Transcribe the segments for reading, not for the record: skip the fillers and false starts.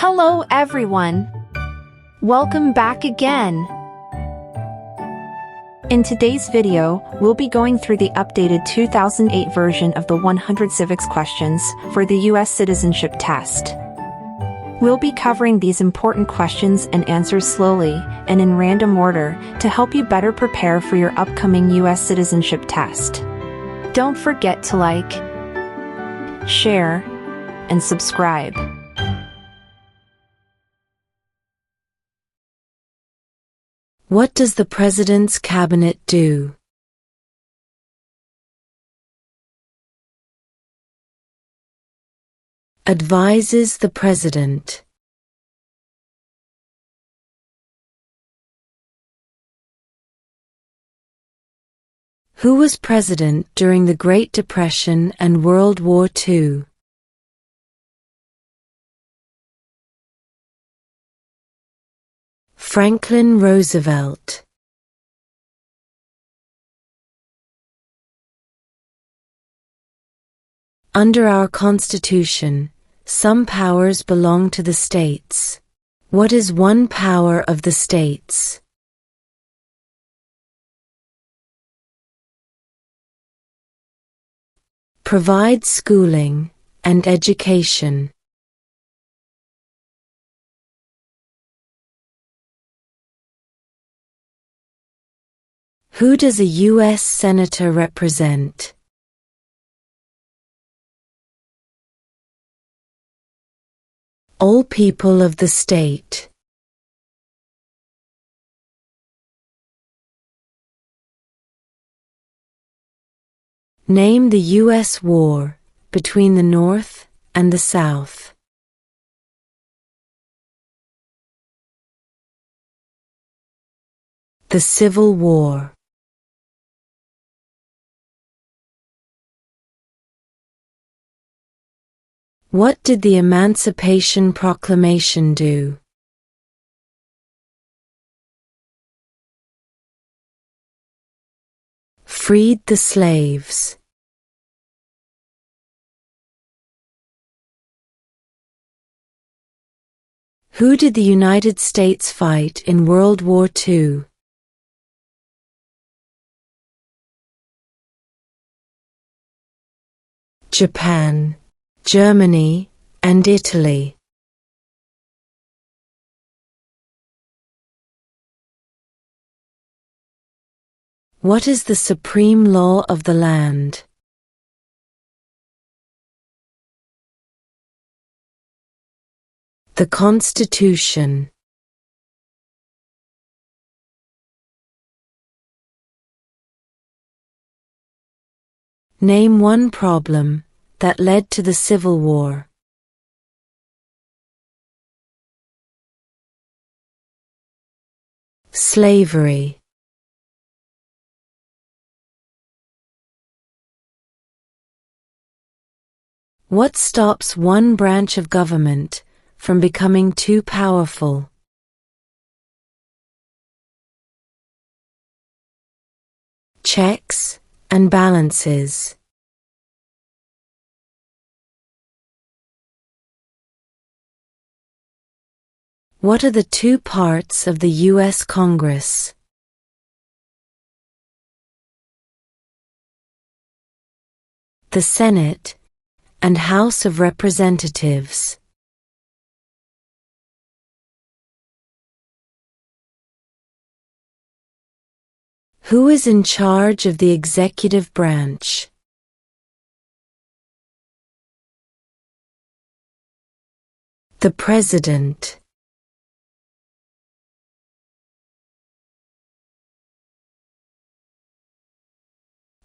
Hello everyone! Welcome back again! In today's video, we'll be going through the updated 2008 version of the 100 Civics questions for the U.S. Citizenship Test. We'll be covering these important questions and answers slowly and in random order to help you better prepare for your upcoming U.S. Citizenship Test. Don't forget to like, share, and subscribe. What does the President's Cabinet do? Advises the President. Who was President during the Great Depression and World War II? Franklin Roosevelt. Under our Constitution, some powers belong to the states. What is one power of the states? Provide schooling and education. Who does a U.S. Senator represent? All people of the state. Name the U.S. war between the North and the South. The Civil War. What did the Emancipation Proclamation do? Freed the slaves. Who did the United States fight in World War II? Japan, Germany, and Italy. What is the supreme law of the land? The Constitution. Name one problem that led to the Civil War. Slavery. What stops one branch of government from becoming too powerful? Checks and balances. What are the two parts of the U.S. Congress? The Senate and House of Representatives. Who is in charge of the executive branch? The President.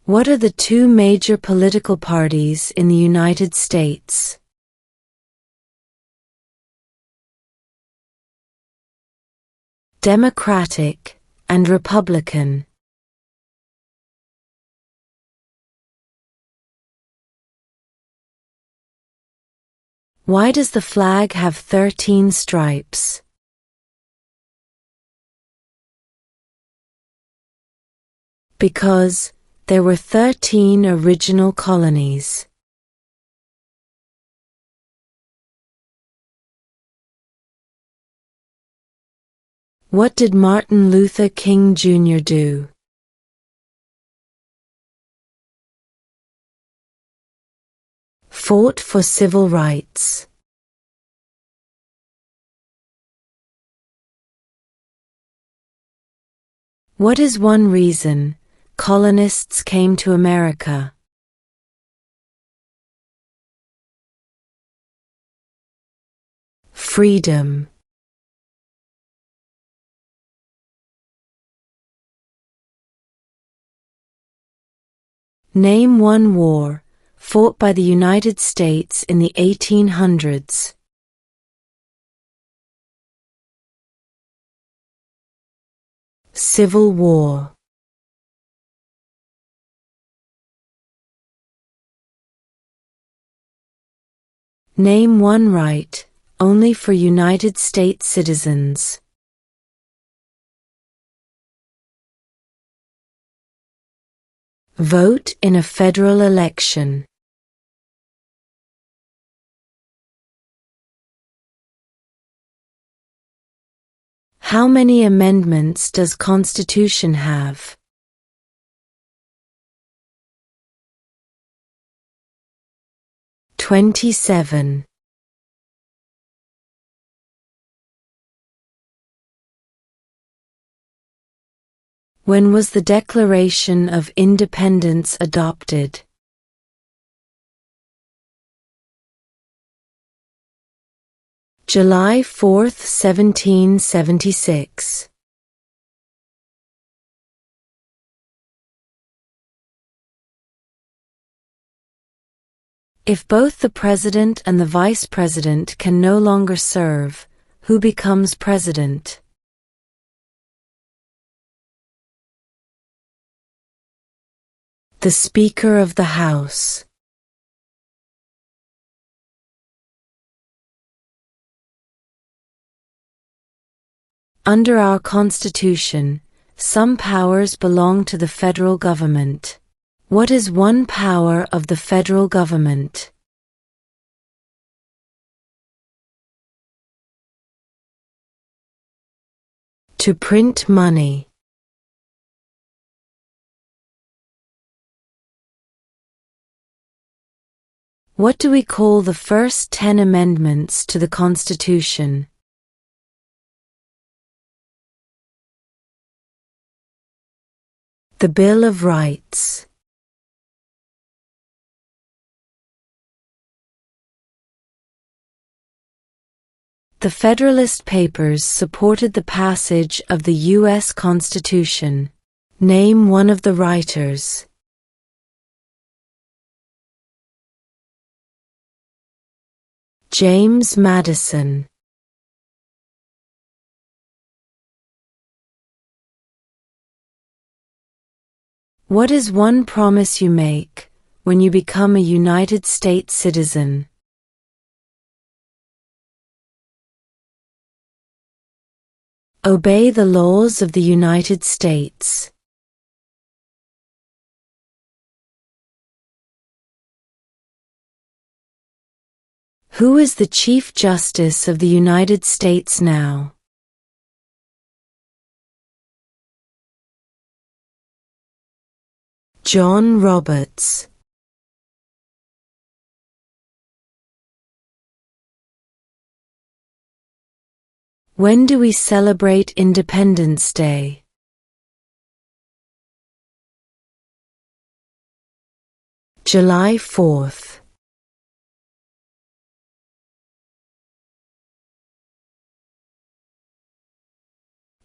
What are the two major political parties in the United States? Democratic and Republican. Why does the flag have 13 stripes? Because there were 13 original colonies. What did Martin Luther King Jr. do? Fought for civil rights. What is one reason colonists came to America? Freedom. Name one war fought by the United States in the 1800s. Civil War. Name one right only for United States citizens. Vote in a federal election. How many amendments does Constitution have? 27. When was the Declaration of Independence adopted? July 4, 1776. If both the President and the Vice President can no longer serve, who becomes President? The Speaker of the House. Under our Constitution, some powers belong to the federal government. What is one power of the federal government? To print money. What do we call the first 10 amendments to the Constitution? The Bill of Rights. The Federalist Papers supported the passage of the U.S. Constitution. Name one of the writers. James Madison. What is one promise you make when you become a United States citizen? Obey the laws of the United States. Who is the Chief Justice of the United States now? John Roberts. When do we celebrate Independence Day? July 4th.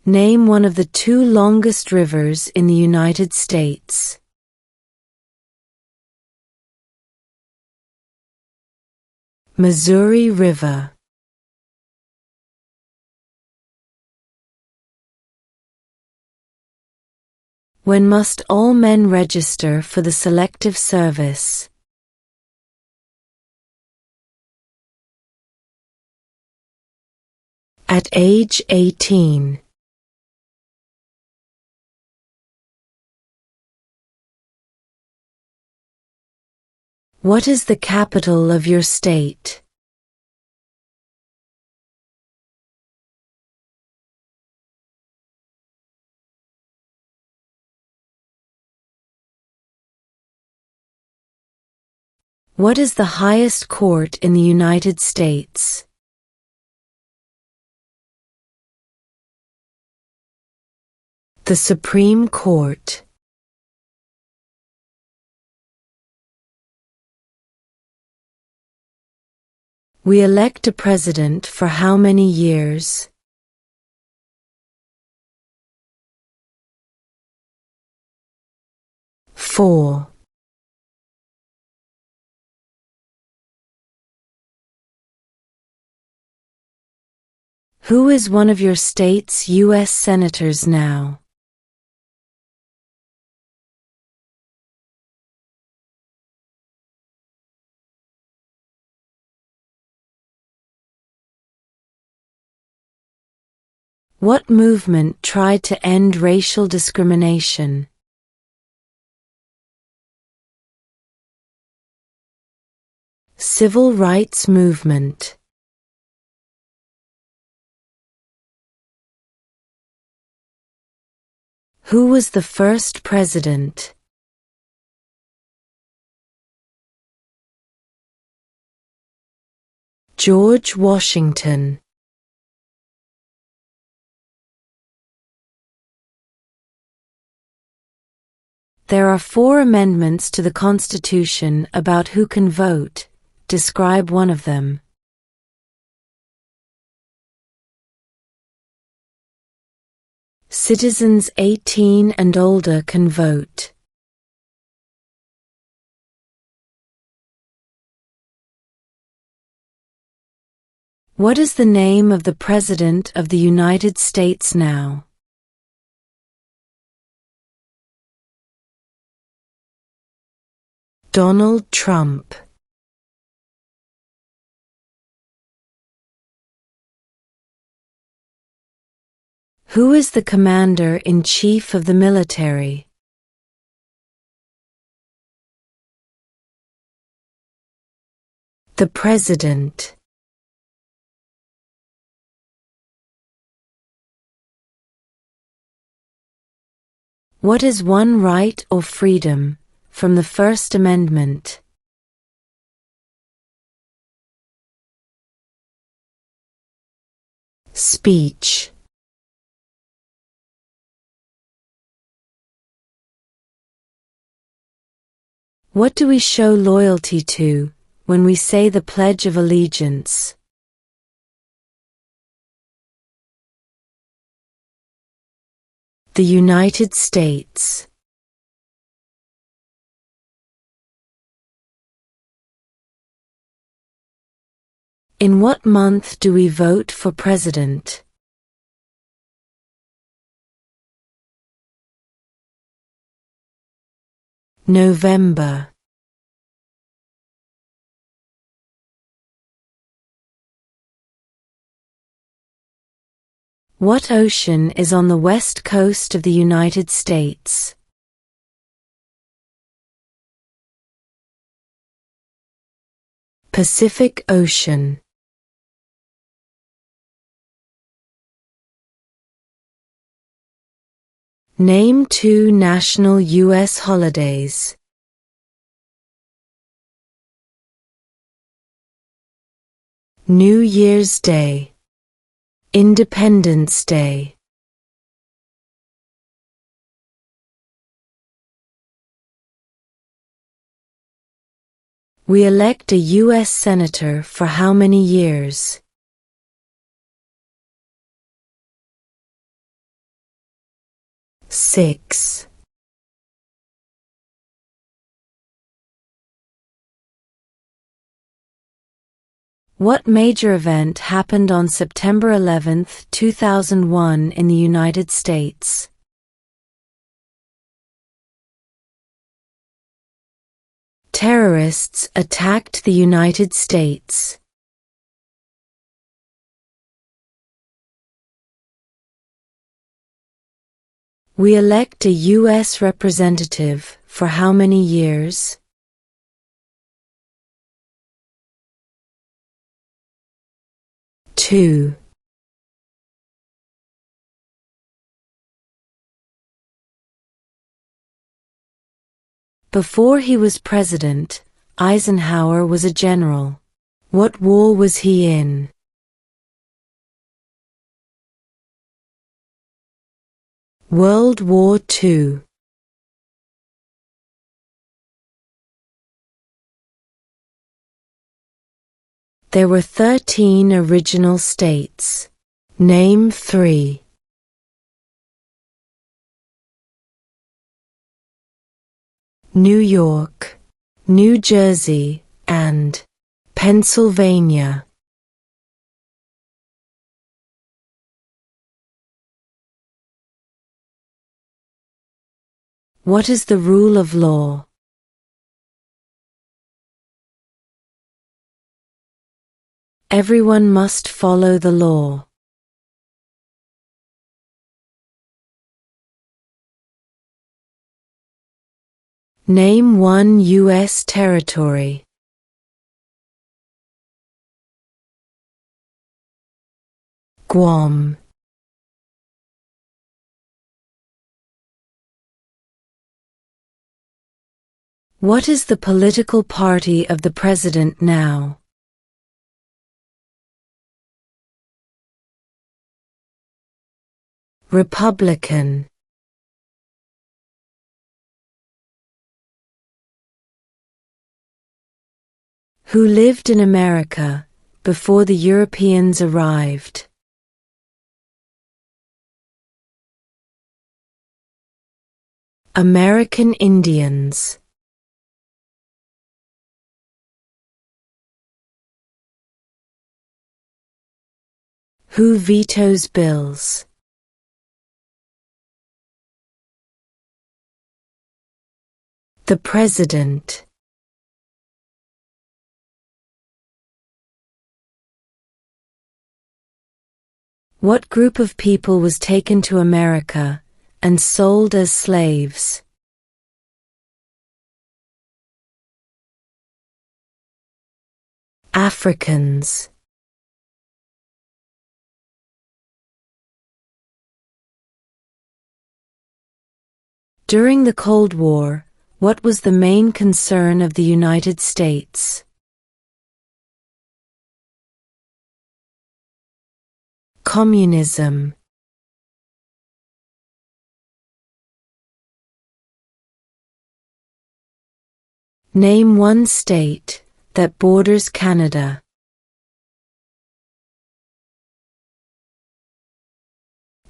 Name one of the 2 longest rivers in the United States. Missouri River. When must all men register for the Selective Service? At age 18. What is the capital of your state? What is the highest court in the United States? The Supreme Court. We elect a president for how many years? Four. Who is one of your state's U.S. senators now? What movement tried to end racial discrimination? Civil rights movement. Who was the first president? George Washington. There are 4 amendments to the Constitution about who can vote. Describe one of them. Citizens 18 and older can vote. What is the name of the President of the United States now? Donald Trump. Who is the Commander-in-Chief of the military? The President. What is one right or freedom from the First Amendment? Speech. What do we show loyalty to when we say the Pledge of Allegiance? The United States. In what month do we vote for president? November. What ocean is on the west coast of the United States? Pacific Ocean. Name 2 national U.S. holidays. New Year's Day. Independence Day. We elect a U.S. Senator for how many years? Six. What major event happened on September 11, 2001 in the United States? Terrorists attacked the United States. We elect a U.S. representative for how many years? 2. Before he was president, Eisenhower was a general. What war was he in? World War II. There were 13 original states. Name 3. New York, New Jersey, and Pennsylvania. What is the rule of law? Everyone must follow the law. Name one U.S. territory. Guam. What is the political party of the president now? Republican. Who lived in America before the Europeans arrived? American Indians. Who vetoes bills? The President. What group of people was taken to America and sold as slaves? Africans. During the Cold War, what was the main concern of the United States? Communism. Name one state that borders Canada.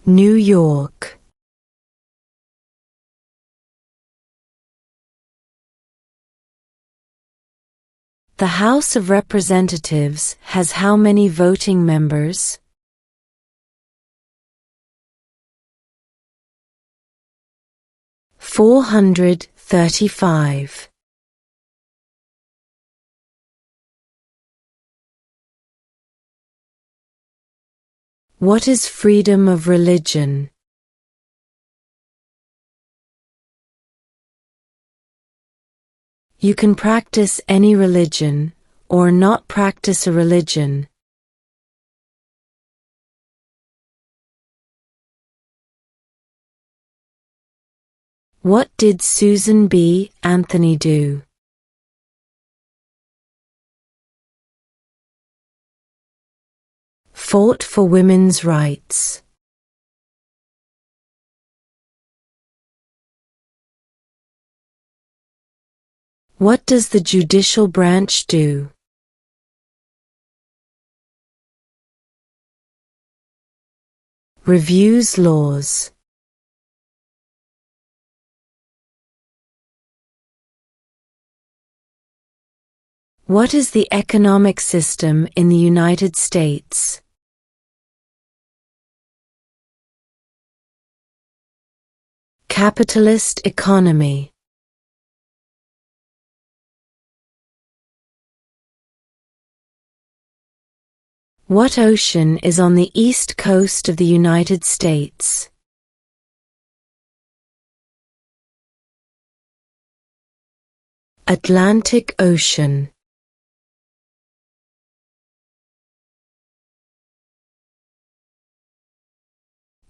New York. The House of Representatives has how many voting members? 435. What is freedom of religion? You can practice any religion, or not practice a religion. What did Susan B. Anthony do? Fought for women's rights. What does the judicial branch do? Reviews laws. What is the economic system in the United States? Capitalist economy. What ocean is on the east coast of the United States? Atlantic Ocean.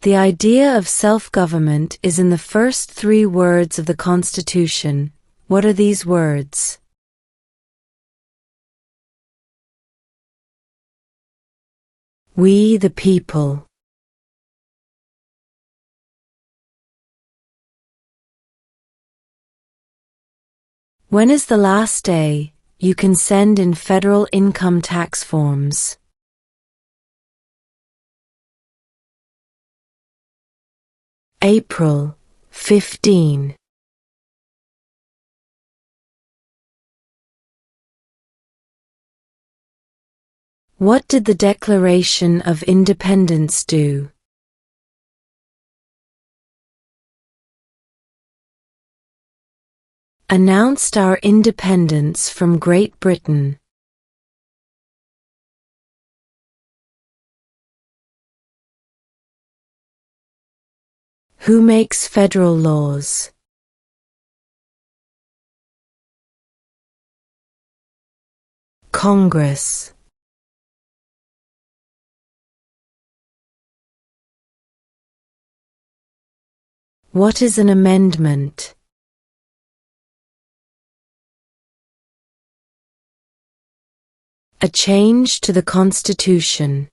The idea of self-government is in the first 3 words of the Constitution. What are these words? We the people. When is the last day you can send in federal income tax forms? April 15. What did the Declaration of Independence do? Announced our independence from Great Britain. Who makes federal laws? Congress. What is an amendment? A change to the Constitution.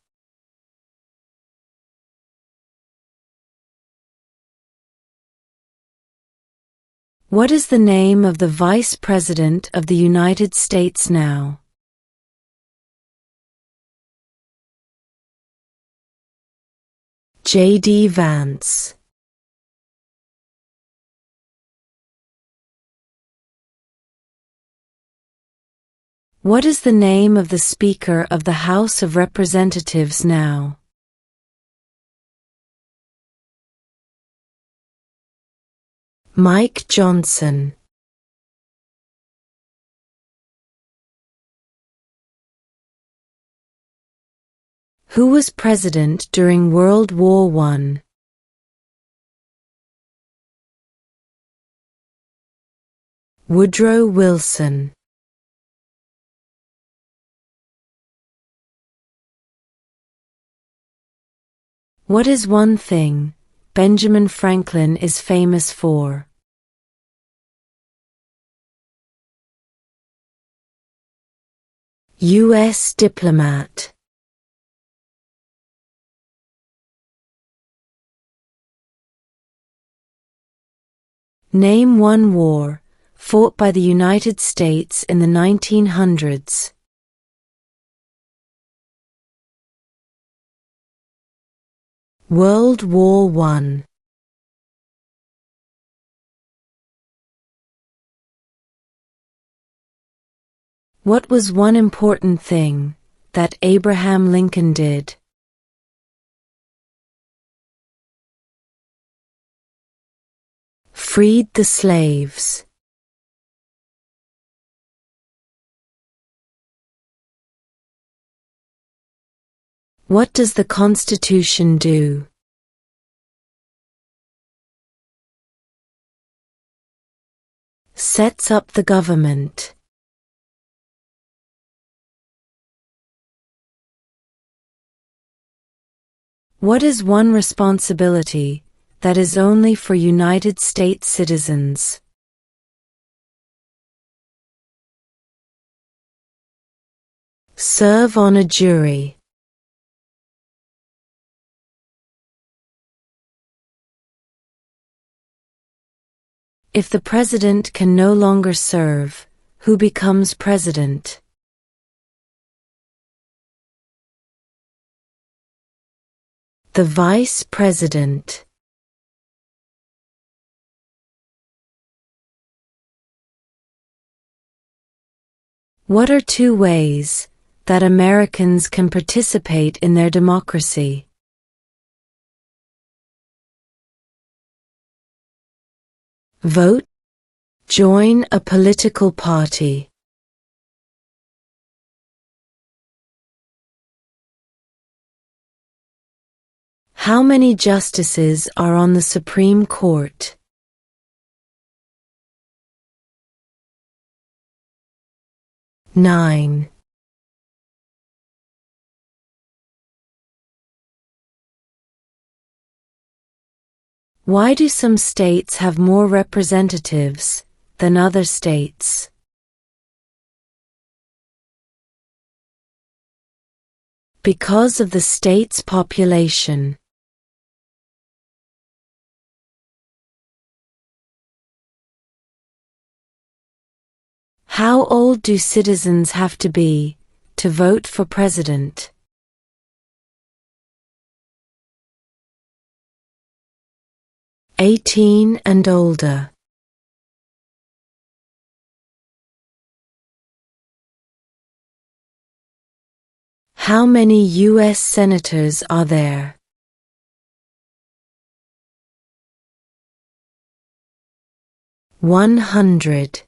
What is the name of the Vice President of the United States now? J.D. Vance. What is the name of the Speaker of the House of Representatives now? Mike Johnson. Who was president during World War I? Woodrow Wilson. What is one thing Benjamin Franklin is famous for? U.S. diplomat. Name one war fought by the United States in the 1900s. World War I. What was one important thing that Abraham Lincoln did? Freed the slaves. What does the Constitution do? Sets up the government. What is one responsibility that is only for United States citizens? Serve on a jury. If the president can no longer serve, who becomes president? The vice president. What are two ways that Americans can participate in their democracy? Vote. Join a political party. How many justices are on the Supreme Court? 9. Why do some states have more representatives than other states? Because of the state's population. How old do citizens have to be to vote for president? 18 and older. How many U.S. senators are there? 100.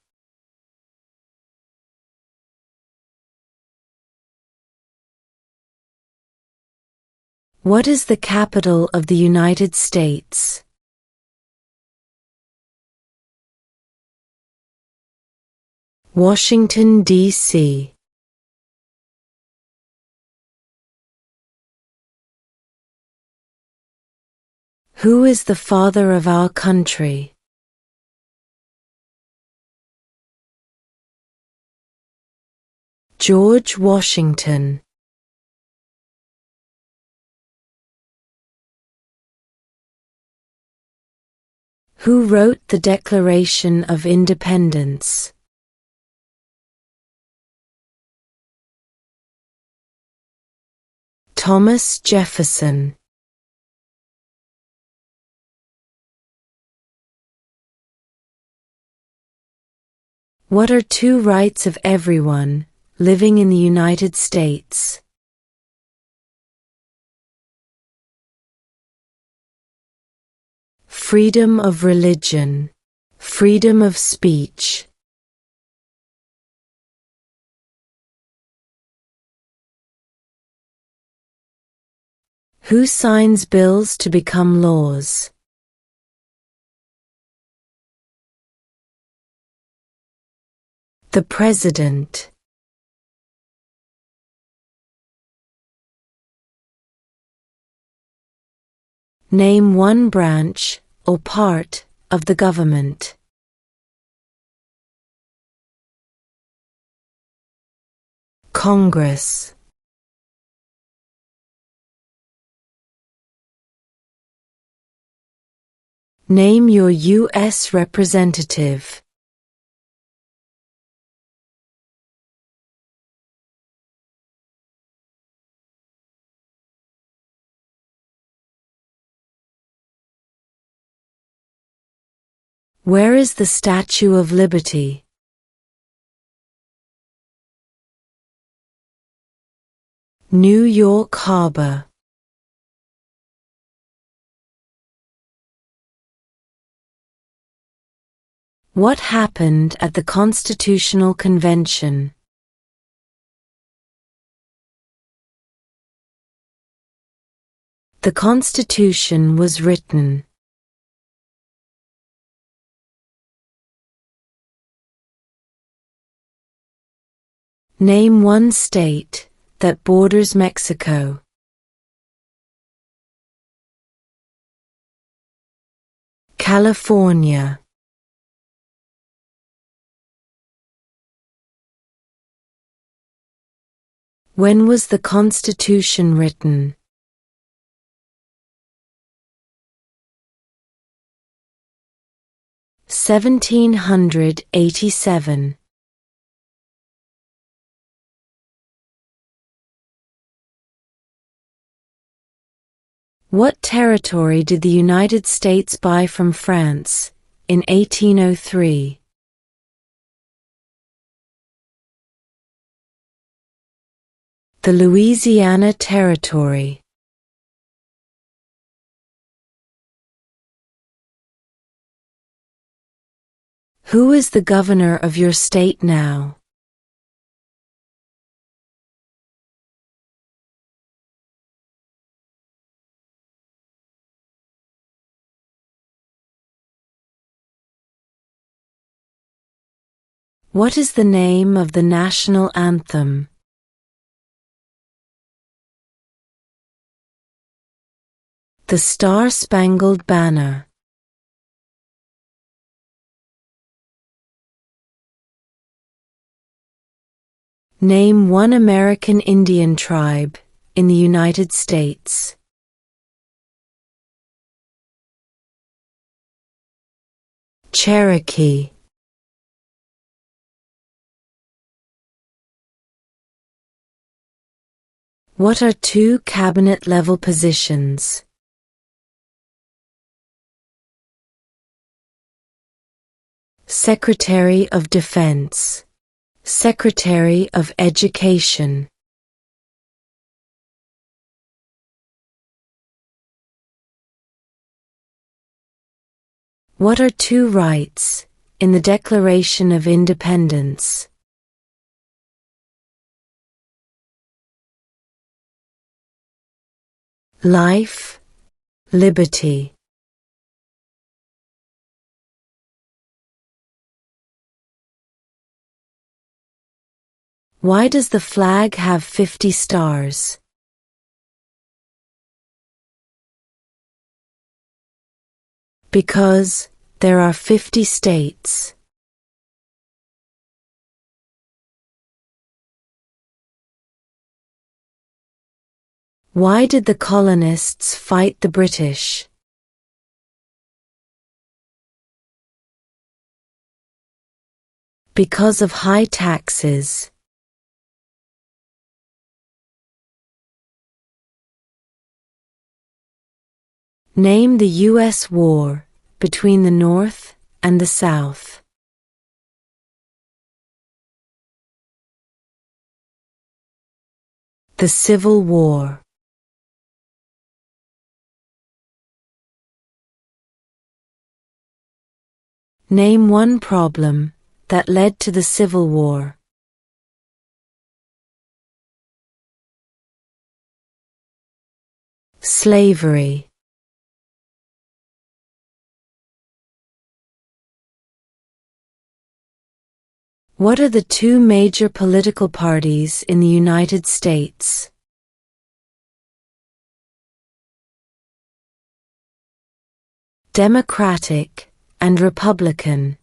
What is the capital of the United States? Washington, D.C. Who is the father of our country? George Washington. Who wrote the Declaration of Independence? Thomas Jefferson. What are two rights of everyone living in the United States? Freedom of religion, freedom of speech. Who signs bills to become laws? The President. Name one branch or part of the government. Congress. Name your U.S. representative. Where is the Statue of Liberty? New York Harbor. What happened at the Constitutional Convention? The Constitution was written. Name one state that borders Mexico. California. When was the Constitution written? 1787. What territory did the United States buy from France in 1803? The Louisiana Territory. Who is the governor of your state now? What is the name of the national anthem? The Star-Spangled Banner. Name one American Indian tribe in the United States? Cherokee. What are two cabinet-level positions? Secretary of Defense, Secretary of Education. What are two rights in the Declaration of Independence? Life, liberty. Why does the flag have 50 stars? Because there are 50 states. Why did the colonists fight the British? Because of high taxes. Name the U.S. war between the North and the South. The Civil War. Name one problem that led to the Civil War. Slavery. What are the two major political parties in the United States? Democratic and Republican.